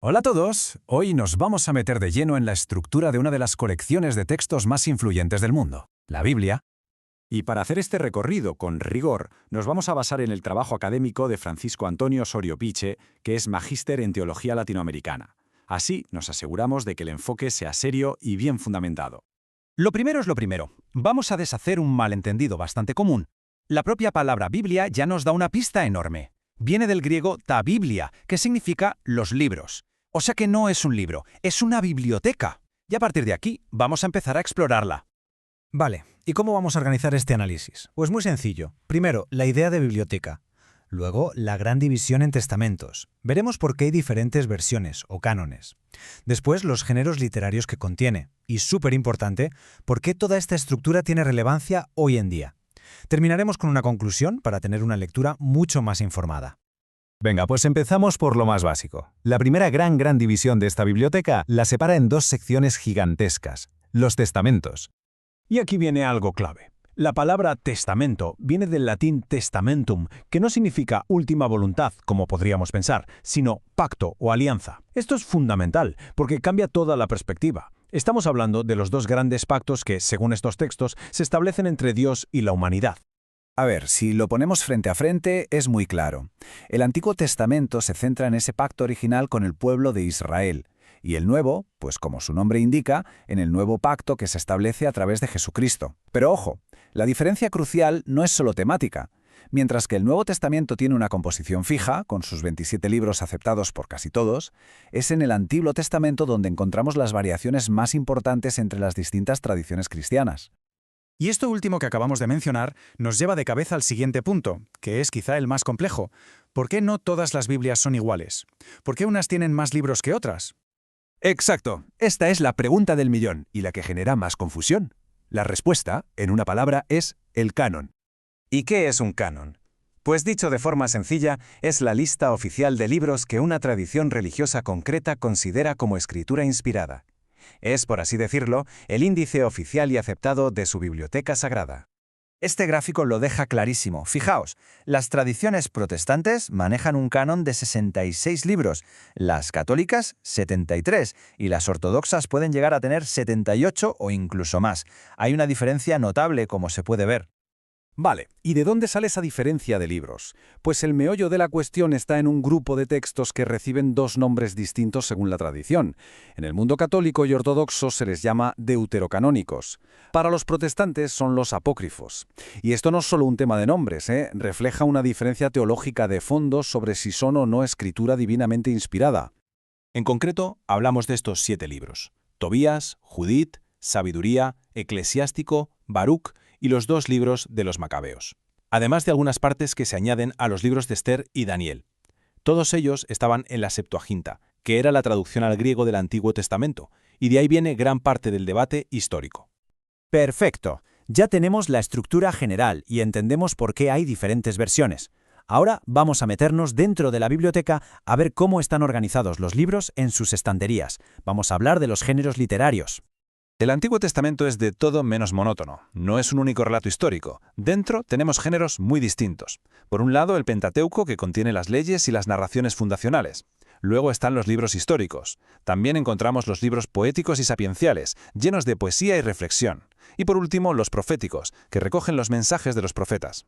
Hola a todos, hoy nos vamos a meter de lleno en la estructura de una de las colecciones de textos más influyentes del mundo, la Biblia. Y para hacer este recorrido con rigor, nos vamos a basar en el trabajo académico de Francisco Antonio Osorio Piche, que es magíster en Teología Latinoamericana. Así nos aseguramos de que el enfoque sea serio y bien fundamentado. Lo primero es lo primero, vamos a deshacer un malentendido bastante común. La propia palabra Biblia ya nos da una pista enorme. Viene del griego ta biblia, que significa los libros. O sea que no es un libro, es una biblioteca. Y a partir de aquí, vamos a empezar a explorarla. Vale, ¿y cómo vamos a organizar este análisis? Pues muy sencillo. Primero, la idea de biblioteca. Luego, la gran división en testamentos. Veremos por qué hay diferentes versiones o cánones. Después, los géneros literarios que contiene. Y súper importante, por qué toda esta estructura tiene relevancia hoy en día. Terminaremos con una conclusión para tener una lectura mucho más informada. Venga, pues empezamos por lo más básico. La primera gran división de esta biblioteca la separa en dos secciones gigantescas, los testamentos. Y aquí viene algo clave. La palabra testamento viene del latín testamentum, que no significa última voluntad, como podríamos pensar, sino pacto o alianza. Esto es fundamental, porque cambia toda la perspectiva. Estamos hablando de los dos grandes pactos que, según estos textos, se establecen entre Dios y la humanidad. A ver, si lo ponemos frente a frente, es muy claro. El Antiguo Testamento se centra en ese pacto original con el pueblo de Israel, y el Nuevo, pues como su nombre indica, en el nuevo pacto que se establece a través de Jesucristo. Pero ojo, la diferencia crucial no es solo temática. Mientras que el Nuevo Testamento tiene una composición fija, con sus 27 libros aceptados por casi todos, es en el Antiguo Testamento donde encontramos las variaciones más importantes entre las distintas tradiciones cristianas. Y esto último que acabamos de mencionar nos lleva de cabeza al siguiente punto, que es quizá el más complejo. ¿Por qué no todas las Biblias son iguales? ¿Por qué unas tienen más libros que otras? Exacto. Esta es la pregunta del millón y la que genera más confusión. La respuesta, en una palabra, es el canon. ¿Y qué es un canon? Pues dicho de forma sencilla, es la lista oficial de libros que una tradición religiosa concreta considera como escritura inspirada. Es, por así decirlo, el índice oficial y aceptado de su biblioteca sagrada. Este gráfico lo deja clarísimo. Fijaos, las tradiciones protestantes manejan un canon de 66 libros, las católicas 73 y las ortodoxas pueden llegar a tener 78 o incluso más. Hay una diferencia notable, como se puede ver. Vale, ¿y de dónde sale esa diferencia de libros? Pues el meollo de la cuestión está en un grupo de textos que reciben dos nombres distintos según la tradición. En el mundo católico y ortodoxo se les llama deuterocanónicos. Para los protestantes son los apócrifos. Y esto no es solo un tema de nombres, refleja una diferencia teológica de fondo sobre si son o no escritura divinamente inspirada. En concreto, hablamos de estos 7 libros: Tobías, Judith, Sabiduría, Eclesiástico, Baruc y los 2 libros de los Macabeos. Además de algunas partes que se añaden a los libros de Esther y Daniel. Todos ellos estaban en la Septuaginta, que era la traducción al griego del Antiguo Testamento, y de ahí viene gran parte del debate histórico. Perfecto. Ya tenemos la estructura general y entendemos por qué hay diferentes versiones. Ahora vamos a meternos dentro de la biblioteca a ver cómo están organizados los libros en sus estanterías. Vamos a hablar de los géneros literarios. El Antiguo Testamento es de todo menos monótono. No es un único relato histórico. Dentro tenemos géneros muy distintos. Por un lado, el Pentateuco, que contiene las leyes y las narraciones fundacionales. Luego están los libros históricos. También encontramos los libros poéticos y sapienciales, llenos de poesía y reflexión. Y por último, los proféticos, que recogen los mensajes de los profetas.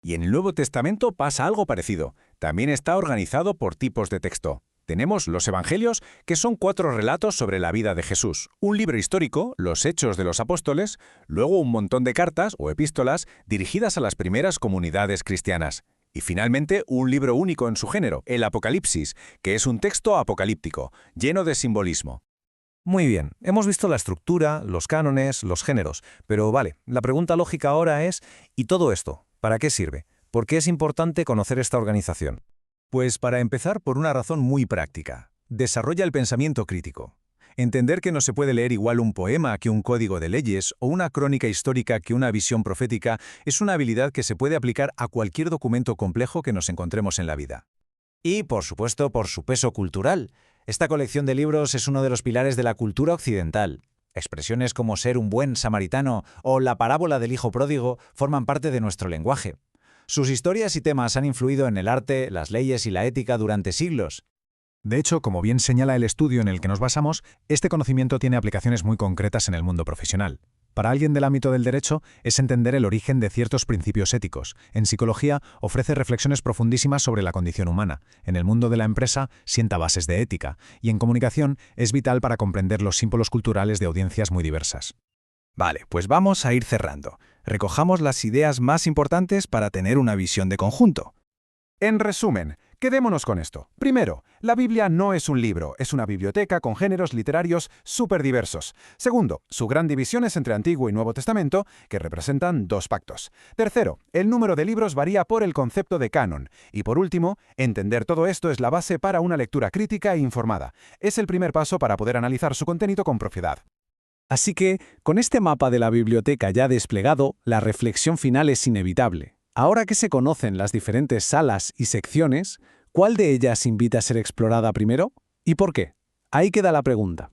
Y en el Nuevo Testamento pasa algo parecido. También está organizado por tipos de texto. Tenemos los Evangelios, que son 4 relatos sobre la vida de Jesús, un libro histórico, los Hechos de los Apóstoles, luego un montón de cartas o epístolas dirigidas a las primeras comunidades cristianas. Y finalmente, un libro único en su género, el Apocalipsis, que es un texto apocalíptico, lleno de simbolismo. Muy bien, hemos visto la estructura, los cánones, los géneros, pero vale, la pregunta lógica ahora es, ¿y todo esto? ¿Para qué sirve? ¿Por qué es importante conocer esta organización? Pues para empezar por una razón muy práctica. Desarrolla el pensamiento crítico. Entender que no se puede leer igual un poema que un código de leyes o una crónica histórica que una visión profética es una habilidad que se puede aplicar a cualquier documento complejo que nos encontremos en la vida. Y, por supuesto, por su peso cultural. Esta colección de libros es uno de los pilares de la cultura occidental. Expresiones como ser un buen samaritano o la parábola del hijo pródigo forman parte de nuestro lenguaje. Sus historias y temas han influido en el arte, las leyes y la ética durante siglos. De hecho, como bien señala el estudio en el que nos basamos, este conocimiento tiene aplicaciones muy concretas en el mundo profesional. Para alguien del ámbito del derecho es entender el origen de ciertos principios éticos. En psicología ofrece reflexiones profundísimas sobre la condición humana. En el mundo de la empresa sienta bases de ética. Y en comunicación es vital para comprender los símbolos culturales de audiencias muy diversas. Vale, pues vamos a ir cerrando. Recojamos las ideas más importantes para tener una visión de conjunto. En resumen, quedémonos con esto. Primero, la Biblia no es un libro, es una biblioteca con géneros literarios súper diversos. Segundo, su gran división es entre Antiguo y Nuevo Testamento, que representan 2 pactos. Tercero, el número de libros varía por el concepto de canon. Y por último, entender todo esto es la base para una lectura crítica e informada. Es el primer paso para poder analizar su contenido con propiedad. Así que, con este mapa de la biblioteca ya desplegado, la reflexión final es inevitable. Ahora que se conocen las diferentes salas y secciones, ¿cuál de ellas invita a ser explorada primero? ¿Y por qué? Ahí queda la pregunta.